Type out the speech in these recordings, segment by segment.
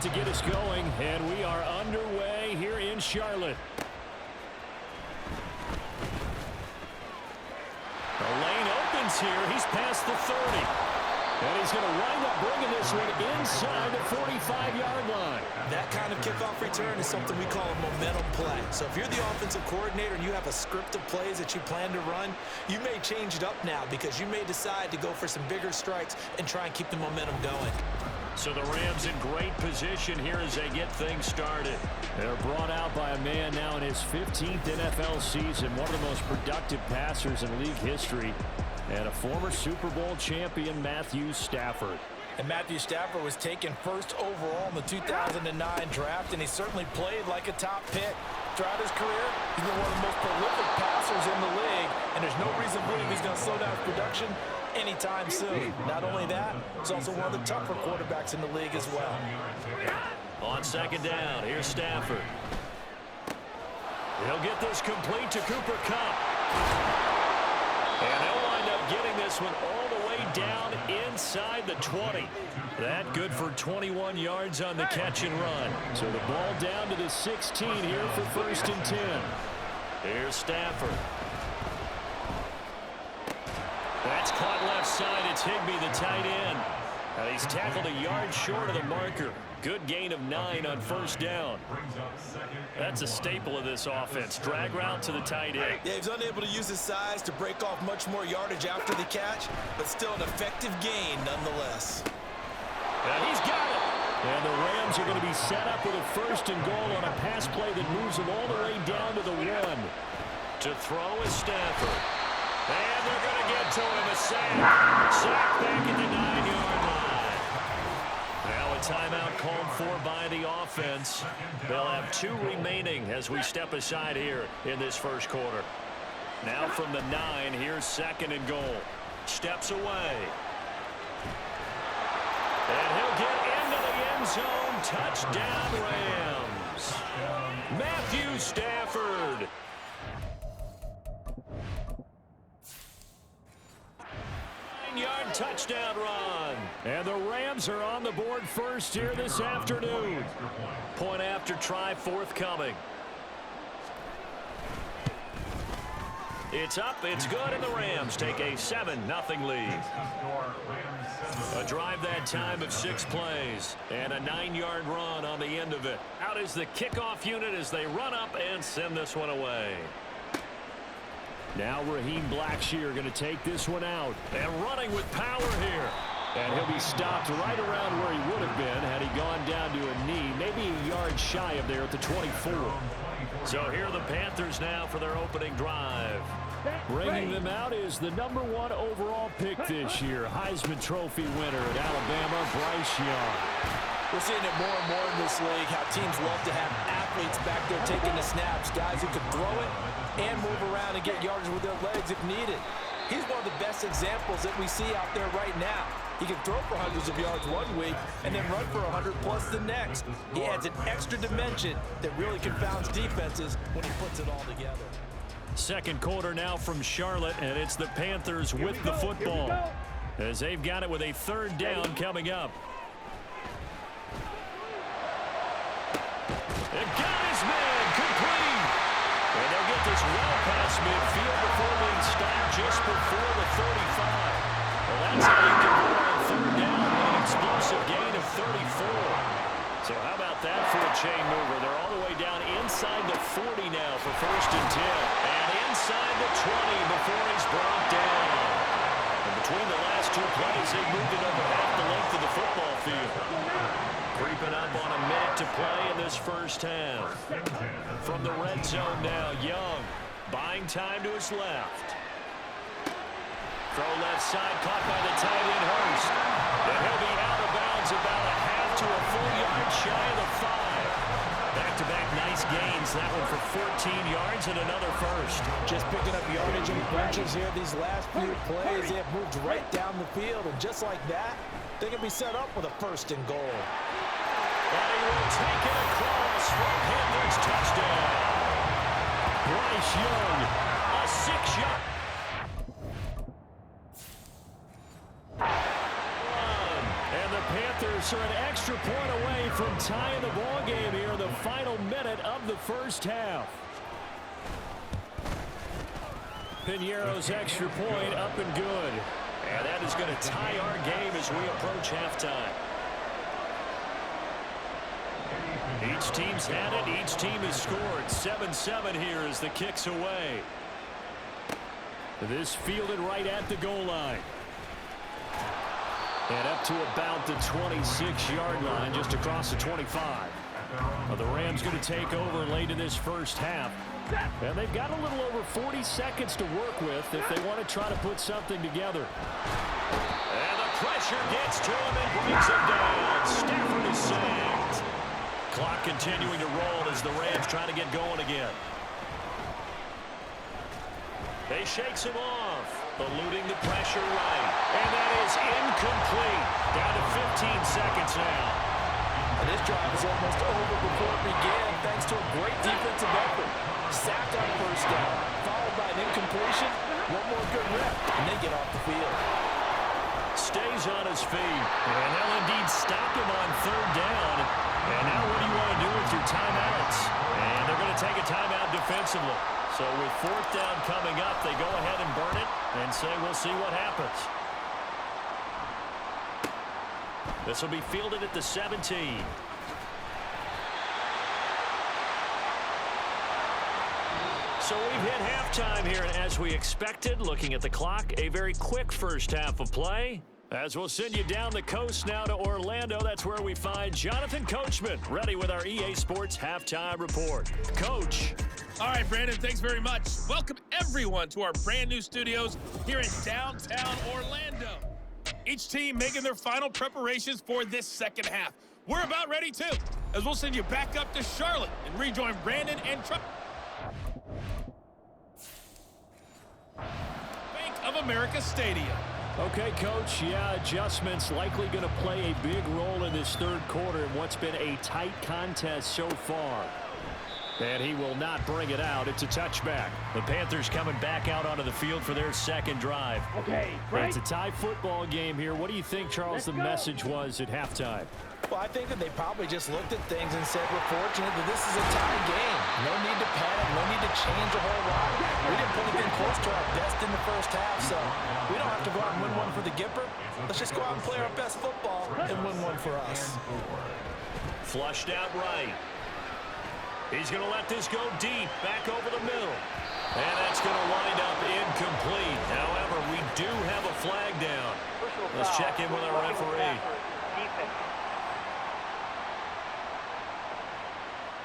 to get us going, and we are underway here in Charlotte. The lane opens here. He's past the 30. And he's going to wind up bringing this one inside the 45-yard line. That kind of kickoff return is something we call a momentum play. So if you're the offensive coordinator and you have a script of plays that you plan to run, you may change it up now because you may decide to go for some bigger strikes and try and keep the momentum going. So the Rams in great position here as they get things started. They're brought out by a man now in his 15th NFL season, one of the most productive passers in league history, and a former Super Bowl champion, Matthew Stafford. And Matthew Stafford was taken first overall in the 2009 draft, and he certainly played like a top pick. Throughout his career, he's been one of the most prolific passers in the league, and there's no reason to believe he's going to slow down his production anytime soon. Not only that, he's also one of the tougher quarterbacks in the league as well. On second down, here's Stafford. He'll get this complete to Cooper Kupp. And they'll wind up getting this one all the way down inside the 20. That good for 21 yards on the catch and run. So the ball down to the 16 here for 1st and 10. Here's Stafford. That's caught left side. It's Higbee, the tight end. And he's tackled a yard short of the marker. Good gain of 9 on 1st down. That's a staple of this offense. Drag route to the tight end. Yeah, he's unable to use his size to break off much more yardage after the catch, but still an effective gain nonetheless. And he's got it. And the Rams are going to be set up with a 1st and goal on a pass play that moves them all the way down to the 1. To throw is Stafford. And they're going to get to him. A sack. Sack back at the 9-yard line. Now a timeout called for by the offense. They'll have 2 remaining as we step aside here in this first quarter. Now from the 9, here's 2nd and goal. Steps away. And he'll get into the end zone. Touchdown, Rams. Matthew Stafford. Yard touchdown run. And the Rams are on the board first here this afternoon. Point after try forthcoming. It's up, it's good, and the Rams take a 7-0 lead. A drive that time of 6 plays, and a 9-yard run on the end of it. Out is the kickoff unit as they run up and send this one away. Now Raheem Blackshear going to take this one out. And running with power here. And he'll be stopped right around where he would have been had he gone down to a knee. Maybe a yard shy of there at the 24. So here are the Panthers now for their opening drive. Bringing them out is the #1 overall pick this year. Heisman Trophy winner at Alabama, Bryce Young. We're seeing it more and more in this league, how teams love to have athletes back there taking the snaps, guys who can throw it and move around and get yardage with their legs if needed. He's one of the best examples that we see out there right now. He can throw for hundreds of yards one week and then run for 100+ the next. He adds an extra dimension that really confounds defenses when he puts it all together. Second quarter now from Charlotte, and it's the Panthers with the football as they've got it with a 3rd down coming up. And got his man complete. And they'll get this well past midfield before being stopped just before the 35. Well, that's how you can go on 3rd down with an explosive gain of 34. So how about that for a chain mover? They're all the way down inside the 40 now for 1st and 10. And inside the 20 before he's brought down. And between the last 2 plays, they've moved it over half the length of the football field. Creeping up on a minute to play in this first half. From the red zone now, Young buying time to his left. Throw left side, caught by the tight end Hurst. And he'll be out of bounds about a half to a full yard shy of the 5. Back-to-back nice gains. That one for 14 yards and another first. Just picking up yardage in bunches here these last few plays. They have moved right down the field, and just like that, they can be set up with a 1st and goal. And he will take it across for Panthers touchdown. Bryce Young, a 6-yard run. And the Panthers are an extra point away from tying the ball game here in the final minute of the first half. Piñeiro's extra point up and good. And that is going to tie our game as we approach halftime. Each team's had it. Each team has scored. 7-7 here as the kick's away. This fielded right at the goal line. And up to about the 26-yard line, just across the 25. Well, the Rams going to take over late in this first half. And they've got a little over 40 seconds to work with if they want to try to put something together. And the pressure gets to him and brings him down. Stafford is sacked. Clock continuing to roll as the Rams try to get going again. They shakes him off, eluding the pressure right. And that is incomplete. Down to 15 seconds now. And this drive is almost over before it began thanks to a great defensive effort. Sacked on first down, followed by an incompletion. One more good rep, and they get off the field. Stays on his feet. And they'll indeed stop him on third down. And now what do you want to do with your timeouts? And they're going to take a timeout defensively. So with fourth down coming up, they go ahead and burn it and say we'll see what happens. This will be fielded at the 17. So we've hit halftime here, and as we expected, looking at the clock, a very quick first half of play. As we'll send you down the coast now to Orlando, that's where we find Jonathan Coachman, ready with our EA Sports Halftime Report. Coach. All right, Brandon, thanks very much. Welcome, everyone, to our brand new studios here in downtown Orlando. Each team making their final preparations for this second half. We're about ready, too, as we'll send you back up to Charlotte and rejoin Brandon and Bank of America Stadium. Okay, Coach, yeah, adjustments likely going to play a big role in this third quarter in what's been a tight contest so far. And he will not bring it out. It's a touchback. The Panthers coming back out onto the field for their second drive. Okay, right. It's a tie football game here. What do you think, Charles, the message was at halftime? Well, I think that they probably just looked at things and said, we're fortunate that this is a tie game. No need to panic, no need to change a whole lot. We didn't put anything close to our best in the first half, so we don't have to go out and win one for the Gipper. Let's just go out and play our best football and win one for us. Flushed out right. He's going to let this go deep, back over the middle. And that's going to wind up incomplete. However, we do have a flag down. Let's check in with our referee.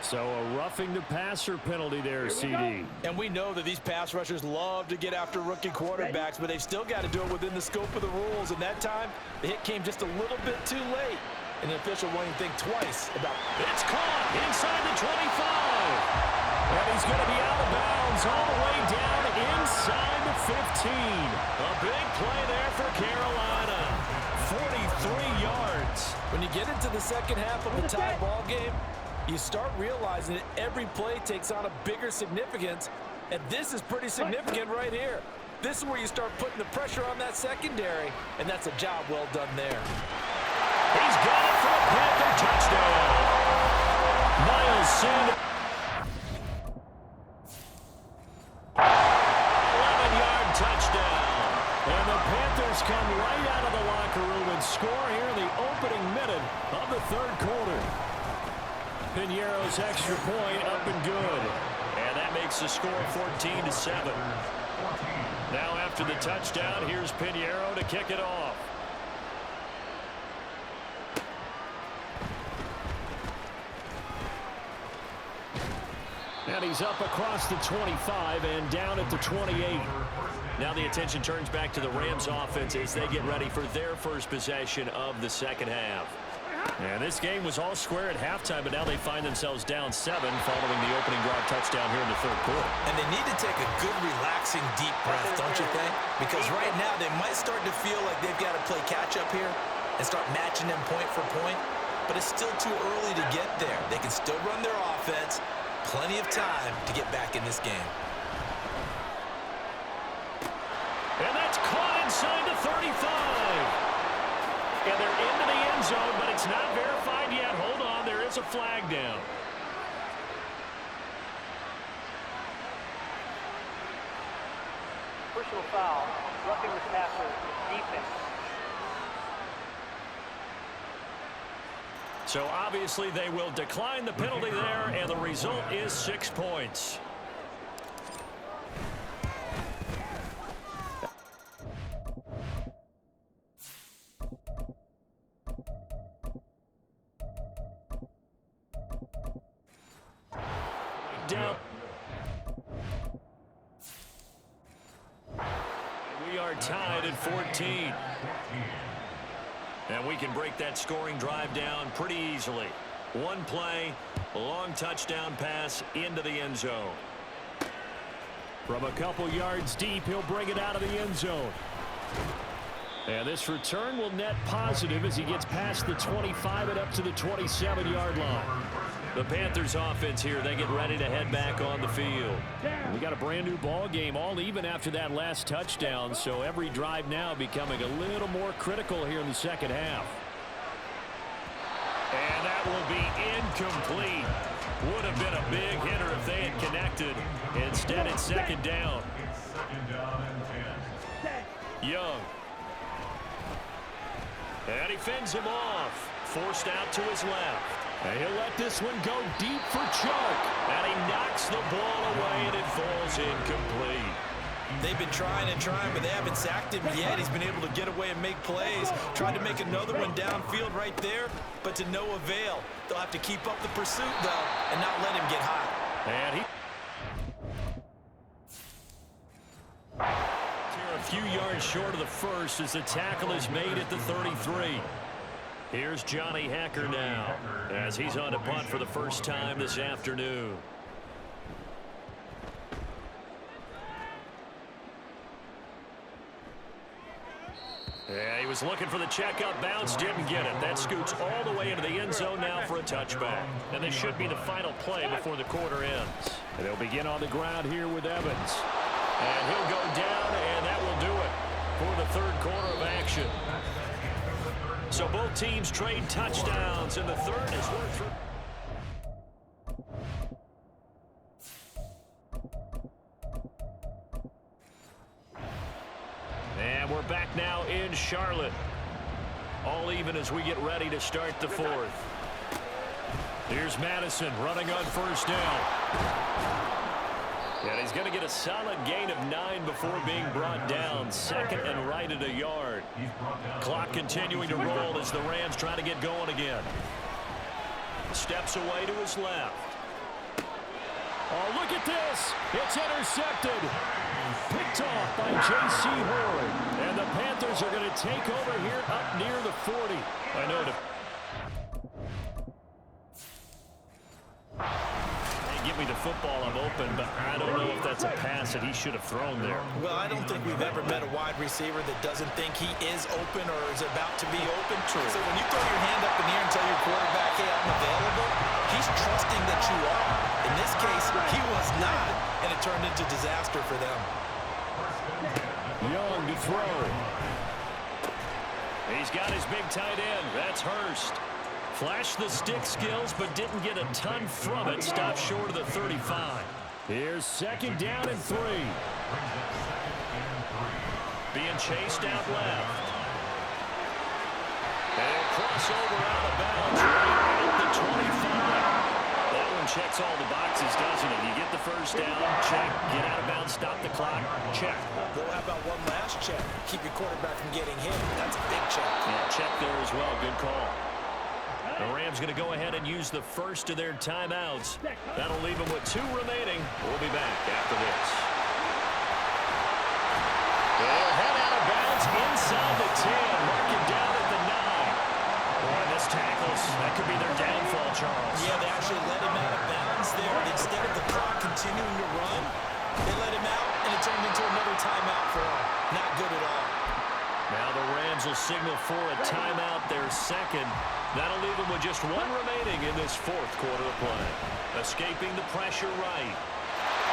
So a roughing the passer penalty there, CD. And we know that these pass rushers love to get after rookie quarterbacks, but they've still got to do it within the scope of the rules. And that time, the hit came just a little bit too late. And the official won't even think twice about it. It's caught inside the 25. And he's going to be out of bounds all the way down inside the 15. A big play there for Carolina. 43 yards. When you get into the second half of a tie ball game, you start realizing that every play takes on a bigger significance. And this is pretty significant right here. This is where you start putting the pressure on that secondary. And that's a job well done there. He's got it for a Panther touchdown. Miles Sanders. 11-yard touchdown. And the Panthers come right out of the locker room and score here in the opening minute of the third quarter. Piñeiro's extra point up and good. And that makes the score 14-7. Now after the touchdown, here's Piñeiro to kick it off. And he's up across the 25 and down at the 28. Now the attention turns back to the Rams offense as they get ready for their first possession of the second half. And this game was all square at halftime, but now they find themselves down 7 following the opening drive touchdown here in the third quarter. And they need to take a good, relaxing, deep breath, don't you think? Because right now they might start to feel like they've got to play catch-up here and start matching them point for point. But it's still too early to get there. They can still run their offense. Plenty of time to get back in this game. And that's caught inside the 35. And they're into the end zone, but it's not verified yet. Hold on, there is a flag down. Personal foul, roughing the passer, defense. So obviously they will decline the penalty there, and the result is 6 points. Down. We are tied at 14. And we can break that scoring drive down pretty easily. One play, a long touchdown pass into the end zone. From a couple yards deep, he'll bring it out of the end zone. And this return will net positive as he gets past the 25 and up to the 27-yard line. The Panthers offense here, they get ready to head back on the field. We got a brand new ball game, all even after that last touchdown, so every drive now becoming a little more critical here in the second half. And that will be incomplete. Would have been a big hitter if they had connected. Instead, it's second down. Young. And he fends him off. Forced out to his left. And he'll let this one go deep for Chuck. And he knocks the ball away, and it falls incomplete. They've been trying and trying, but they haven't sacked him yet. He's been able to get away and make plays. Tried to make another one downfield right there, but to no avail. They'll have to keep up the pursuit, though, and not let him get hot. And he... Here a few yards short of the first as the tackle is made at the 33. Here's Johnny Hacker now as he's on to punt for the first time this afternoon. Yeah, he was looking for the checkup bounce, didn't get it. That scoots all the way into the end zone now for a touchback. And this should be the final play before the quarter ends. And they'll begin on the ground here with Evans. And he'll go down, and that will do it for the third quarter of action. So both teams trade touchdowns, and the third is worth through. And we're back now in Charlotte. All even as we get ready to start the fourth. Here's Madison running on first down. And he's going to get a solid gain of 9 before being brought down. Second and right at a yard. Clock continuing to roll as the Rams try to get going again. Steps away to his left. Oh, look at this. It's intercepted. Picked off by J.C. Horn. And the Panthers are going to take over here up near the 40. I know. Give me the football, I'm open, but I don't know if that's a pass that he should have thrown there. Well, I don't think we've ever met a wide receiver that doesn't think he is open or is about to be open. True. So when you throw your hand up in the air and tell your quarterback, hey, I'm available, he's trusting that you are. In this case, he was not, and it turned into disaster for them. Young to throw. He's got his big tight end. That's Hurst. Flashed the stick skills, but didn't get a ton from it. Stopped short of the 35. Here's second down and 3. Being chased out left. And crossover out of bounds right at the 25. That one checks all the boxes, doesn't it? You get the first down, check. Get out of bounds, stop the clock, check. Well, how about one last check? Keep your quarterback from getting hit. That's a big check. Yeah, check there as well. Good call. The Rams going to go ahead and use the first of their timeouts. That'll leave them with 2 remaining. We'll be back after this. They'll head out of bounds inside the 10. Mark it down at the 9. Boy, this tackles. That could be their downfall, Charles. Yeah, they actually let him out of bounds there. Instead of the clock continuing to run, they let him out, and it turned into another timeout for him. Not good at all. Now the Rams will signal for a timeout, their second. That'll leave them with just 1 remaining in this fourth quarter of play. Escaping the pressure right.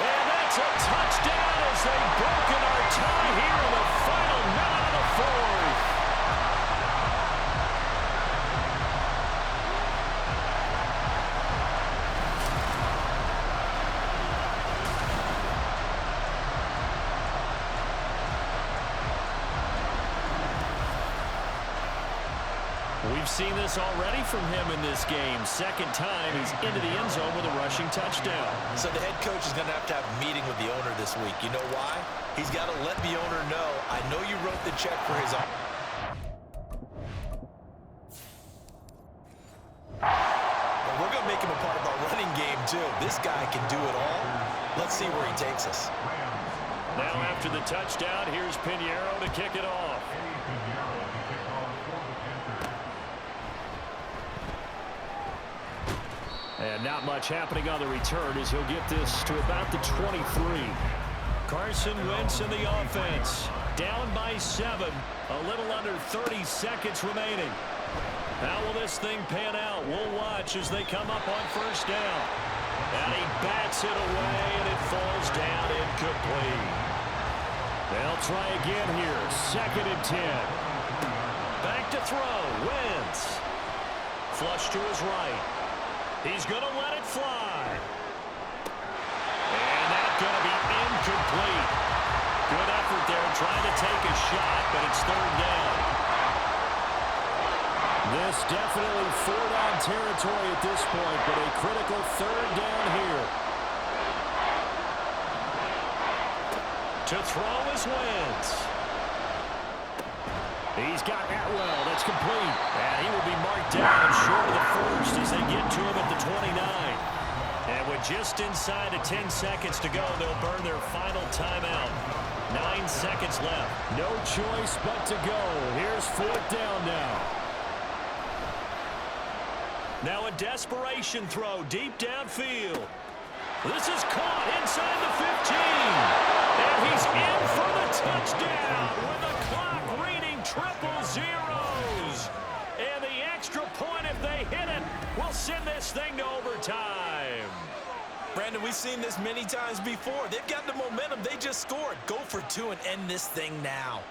And that's a touchdown as they've broken our tie here in the final minute of the fourth. we've seen this already from him in this game. Second time he's into the end zone with a rushing touchdown. So the head coach is going to have a meeting with the owner this week. You know why? He's got to let the owner know, I know you wrote the check for his arm. We're going to make him a part of our running game, too. This guy can do it all. Let's see where he takes us. Now after the touchdown, here's Pinheiro to kick it off. And not much happening on the return as he'll get this to about the 23. Carson Wentz in the offense. Down by 7. A little under 30 seconds remaining. How will this thing pan out? We'll watch as they come up on first down. And he bats it away, and it falls down incomplete. They'll try again here. 2nd and 10. Back to throw. Wentz. Flush to his right. He's going to let it fly. And that's going to be incomplete. Good effort there trying to take a shot, but it's 3rd down. This definitely 4-down territory at this point, but a critical 3rd down here. To throw is Wentz. He's got Atwell. That's complete. And he will be marked down short of the 1st as they get to him at the 29. And with just inside of 10 seconds to go, they'll burn their final timeout. 9 seconds left. No choice but to go. Here's 4th down now. Now a desperation throw deep downfield. This is caught inside the 15. And he's in for the touchdown with the clock reading 000. And the extra point, if they hit it, will send this thing to overtime. Brandon, we've seen this many times before. They've got the momentum. They just scored. Go for 2 and end this thing now.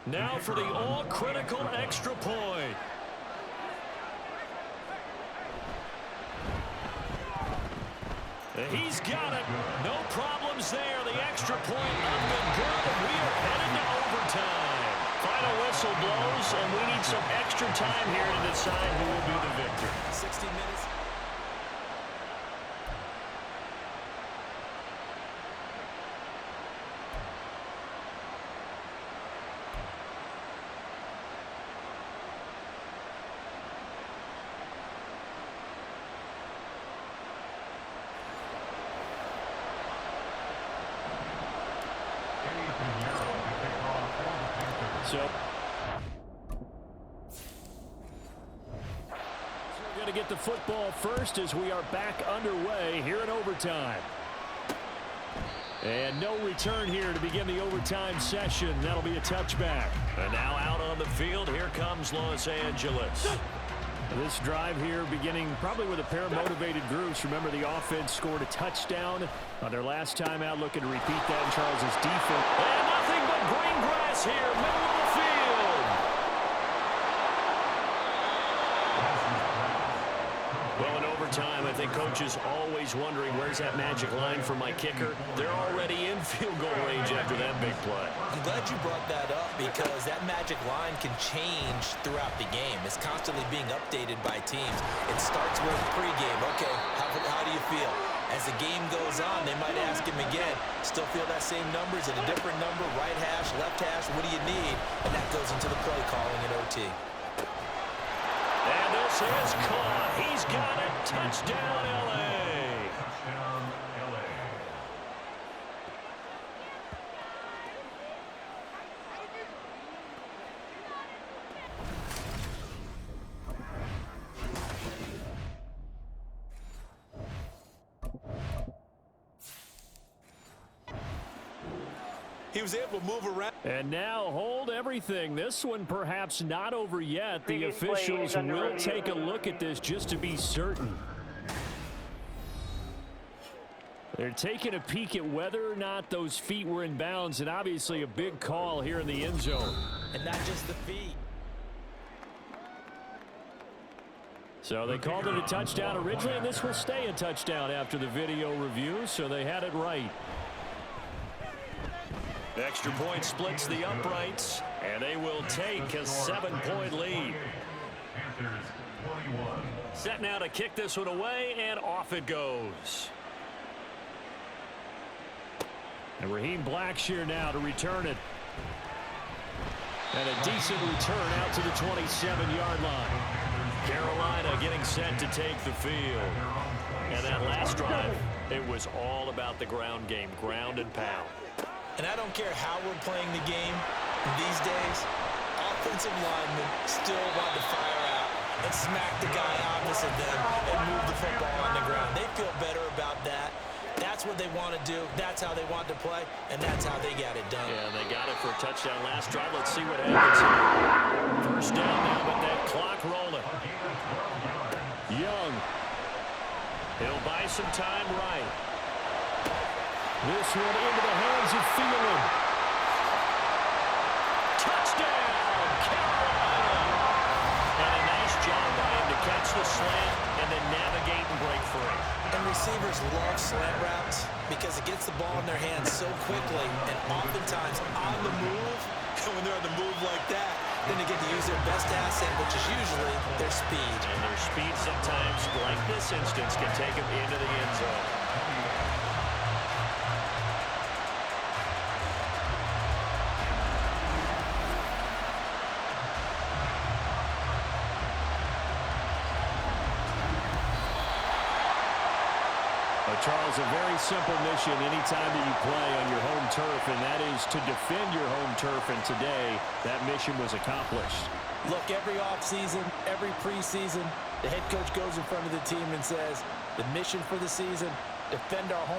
Now for the all-critical extra point. He's got it. No problems there. The extra point up and good, and we are headed to overtime. Final whistle blows, and we need some extra time here to decide who will be the victor. 60 minutes. So we're going to get the football first as we are back underway here in overtime. And no return here to begin the overtime session. That'll be a touchback. And now out on the field, here comes Los Angeles. This drive here beginning probably with a pair of motivated groups. Remember, the offense scored a touchdown on their last time out. Looking to repeat that in Charles's defense. And nothing but green grass here, middle of the field. Well, in overtime, I think Coach is always wondering, where's that magic line for my kicker? They're already in field goal range after that big play. I'm glad you brought that up because that magic line can change throughout the game. It's constantly being updated by teams. It starts with pregame. Okay, how do you feel? As the game goes on, they might ask him again, still feel that same number? Is it a different number? Right hash, left hash, what do you need? And that goes into the play calling in OT. And this is caught. He's got it. Touchdown, L.A. He was able to move around. And now hold everything. This one perhaps not over yet. The officials will take a look at this just to be certain. They're taking a peek at whether or not those feet were in bounds, and obviously a big call here in the end zone. And not just the feet. So they called it a touchdown originally, and this will stay a touchdown after the video review, so they had it right. Extra point splits the uprights, and they will take a 7-point lead. Set now to kick this one away, and off it goes. And Raheem Blackshear now to return it. And a decent return out to the 27-yard line. Carolina getting set to take the field. And that last drive, it was all about the ground game, ground and pound. And I don't care how we're playing the game these days, offensive linemen still want to fire out and smack the guy opposite them and move the football on the ground. They feel better about that. That's what they want to do. That's how they want to play, and that's how they got it done. Yeah, they got it for a touchdown last drive. Let's see what happens here. First down now, but that clock rolling. Young. He'll buy some time right. This one into the hands of Thielen. Touchdown, Carolina! And a nice job by him to catch the slant and then navigate and break free. And receivers love slant routes because it gets the ball in their hands so quickly and oftentimes on the move. And when they're on the move like that, then they get to use their best asset, which is usually their speed. And their speed sometimes, like this instance, can take them into the end zone. Charles, a very simple mission anytime that you play on your home turf, and that is to defend your home turf, and today that mission was accomplished. Look, every offseason, every preseason, the head coach goes in front of the team and says, the mission for the season, defend our home